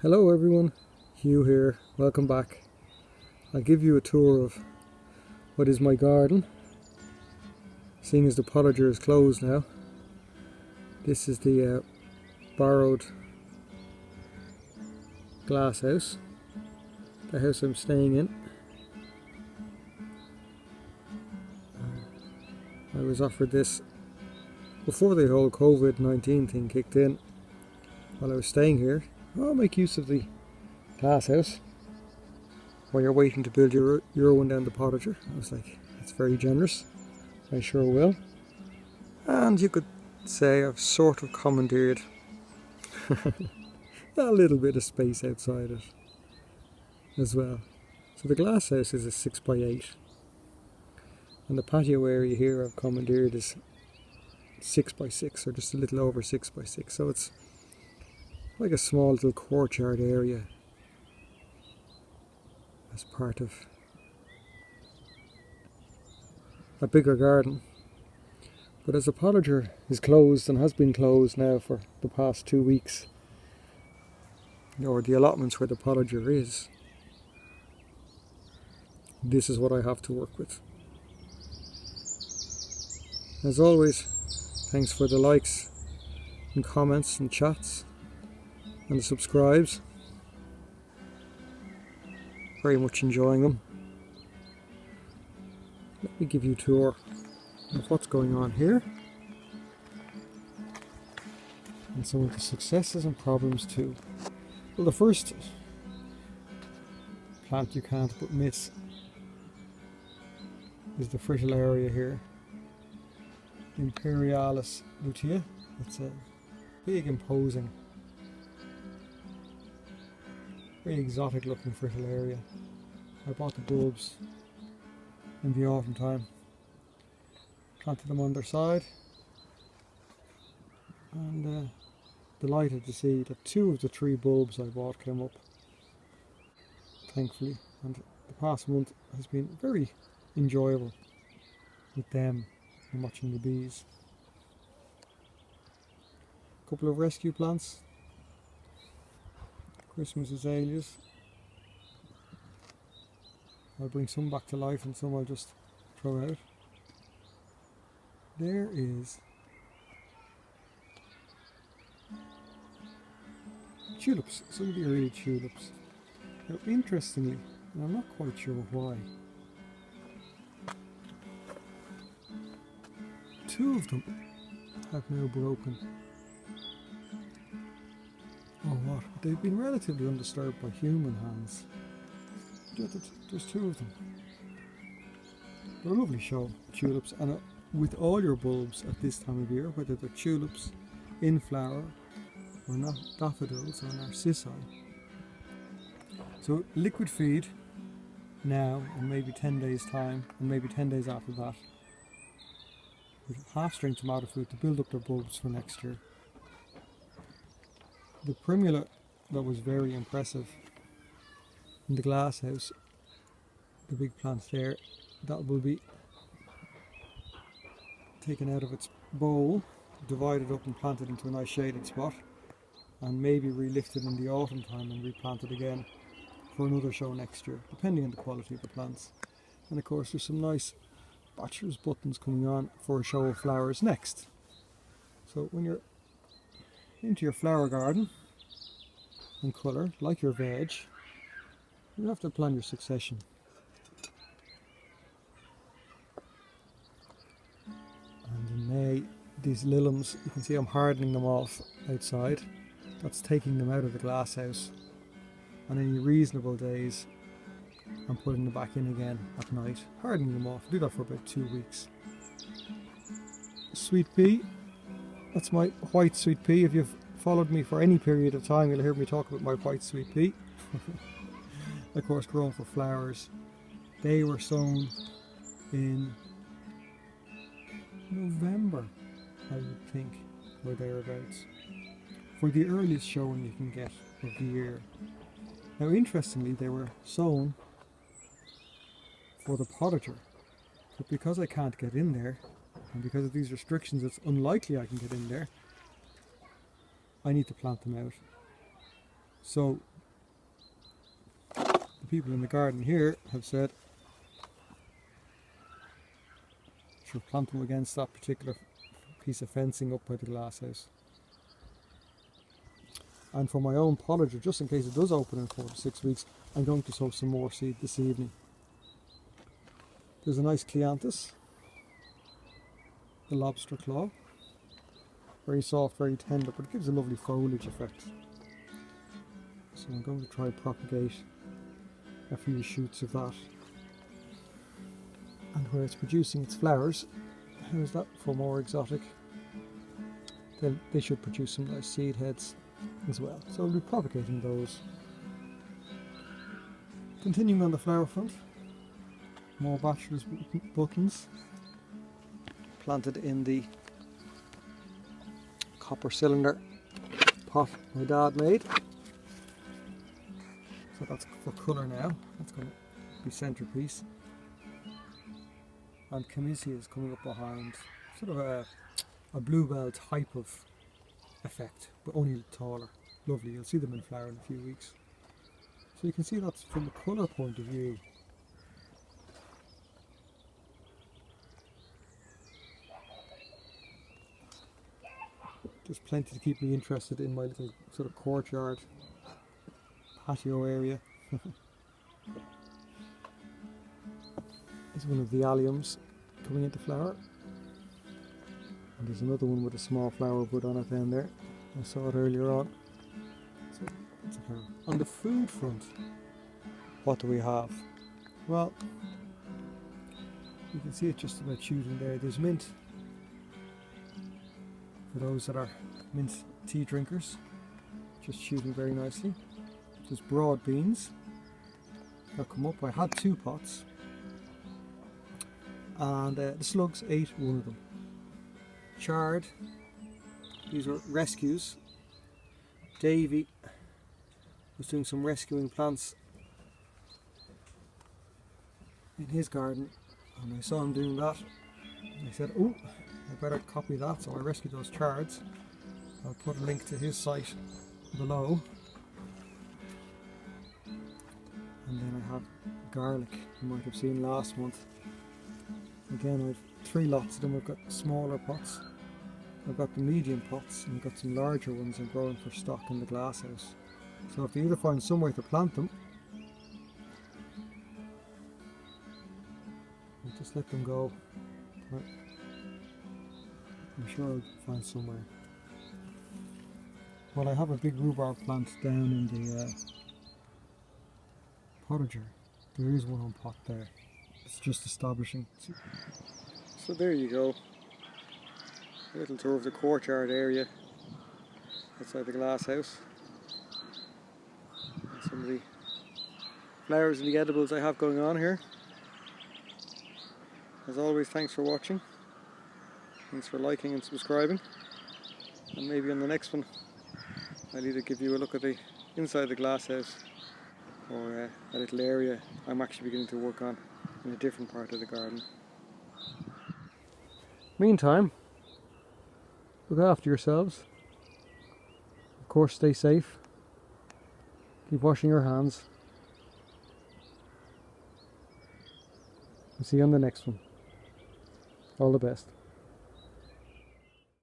Hello everyone, Hugh here, welcome back. I'll give you a tour of what is my garden, seeing as the potager is closed now. This is the borrowed glasshouse, the house I'm staying in. I was offered this before the whole COVID-19 thing kicked in. While I was staying here, I'll make use of the glasshouse while you're waiting to build your one down the potager. I was like, that's very generous, I sure will. And you could say I've sort of commandeered a little bit of space outside it as well. So the glasshouse is a 6x8, and the patio area here I've commandeered is 6x6, or just a little over 6x6. So it's like a small little courtyard area as part of a bigger garden. But as the potager is closed and has been closed now for the past 2 weeks, or the allotments where the potager is, this is what I have to work with. As always, thanks for the likes and comments and chats and the subscribes. Very much enjoying them. Let me give you a tour of what's going on here and some of the successes and problems too. Well, the first plant you can't but miss is the fritillaria here, Imperialis lutea. It's a big, imposing, very exotic looking fritillaria. I bought the bulbs in the autumn time, planted them on their side, and delighted to see that 2 of the 3 bulbs I bought came up, thankfully. And the past month has been very enjoyable with them and watching the bees. A couple of rescue plants, Christmas azaleas. I'll bring some back to life and some I'll just throw out. There is tulips, some of the early tulips. Now interestingly, and I'm not quite sure why, 2 of them have now broken. Oh what? They've been relatively undisturbed by human hands. There's 2 of them. They're a lovely show, tulips, and with all your bulbs at this time of year, whether they're tulips in flower or not, daffodils or narcissi. So liquid feed now, and maybe 10 days time, and maybe 10 days after that, with half-strength tomato food to build up their bulbs for next year. The primula that was very impressive in the glasshouse, the big plant there, that will be taken out of its bowl, divided up and planted into a nice shaded spot, and maybe relifted in the autumn time and replanted again for another show next year, depending on the quality of the plants. And of course there's some nice bachelor's buttons coming on for a show of flowers next. So when you're into your flower garden in colour, like your veg, you have to plan your succession. And in May, these liliums, you can see I'm hardening them off outside. That's taking them out of the glasshouse. On any reasonable days, I'm putting them back in again at night, hardening them off. I do that for about 2 weeks. Sweet pea, that's my white sweet pea. If you've followed me for any period of time, you'll hear me talk about my white sweet pea. Of course, grown for flowers. They were sown in November, I would think, or thereabouts, for the earliest showing you can get of the year. Now interestingly, they were sown for the potager, but because I can't get in there, and because of these restrictions it's unlikely I can get in there, I need to plant them out. So people in the garden here have said should plant them against that particular piece of fencing up by the glasshouse. And for my own potager, just in case it does open in 4 to 6 weeks, I'm going to sow some more seed this evening. There's a nice cleanthus, the lobster claw, very soft, very tender, but it gives a lovely foliage effect. So I'm going to try to propagate a few shoots of that. And where it's producing its flowers, how's that for more exotic? They should produce some nice seed heads as well. So I'll be propagating those. Continuing on the flower front, more bachelor's buttons planted in the copper cylinder pot my dad made. So that's for colour now, that's going to be centrepiece. And Camisia is coming up behind, sort of a bluebell type of effect, but only taller. Lovely, you'll see them in flower in a few weeks. So you can see that's from a colour point of view. There's plenty to keep me interested in my little sort of courtyard patio area. There's one of the alliums coming into flower. And there's another one with a small flower bud on it down there. I saw it earlier on. So that's a flower. On the food front, what do we have? Well, you can see it just about shooting there. There's mint, for those that are mint tea drinkers, just shooting very nicely. There's broad beans that come up. I had 2 pots, and the slugs ate one of them. Chard, these were rescues. Davy was doing some rescuing plants in his garden, and I saw him doing that. And I said, oh, I better copy that, so I rescued those chards. I'll put a link to his site below. And then I have garlic, you might have seen last month. Again, I've 3 lots of them. I've got smaller pots, I've got the medium pots, and I've got some larger ones I'm growing for stock in the glasshouse. So if you either find some way to plant them, I'll just let them go. I'm sure I'll find somewhere. Well, I have a big rhubarb plant down in the potager. There is one on pot there. It's just establishing. So there you go. A little tour of the courtyard area outside the glasshouse. And some of the flowers and the edibles I have going on here. As always, thanks for watching. Thanks for liking and subscribing. And maybe on the next one I'll either give you a look at the inside the glasshouse or a little area I'm actually beginning to work on in a different part of the garden. Meantime, look after yourselves. Of course, stay safe. Keep washing your hands. And see you on the next one. All the best.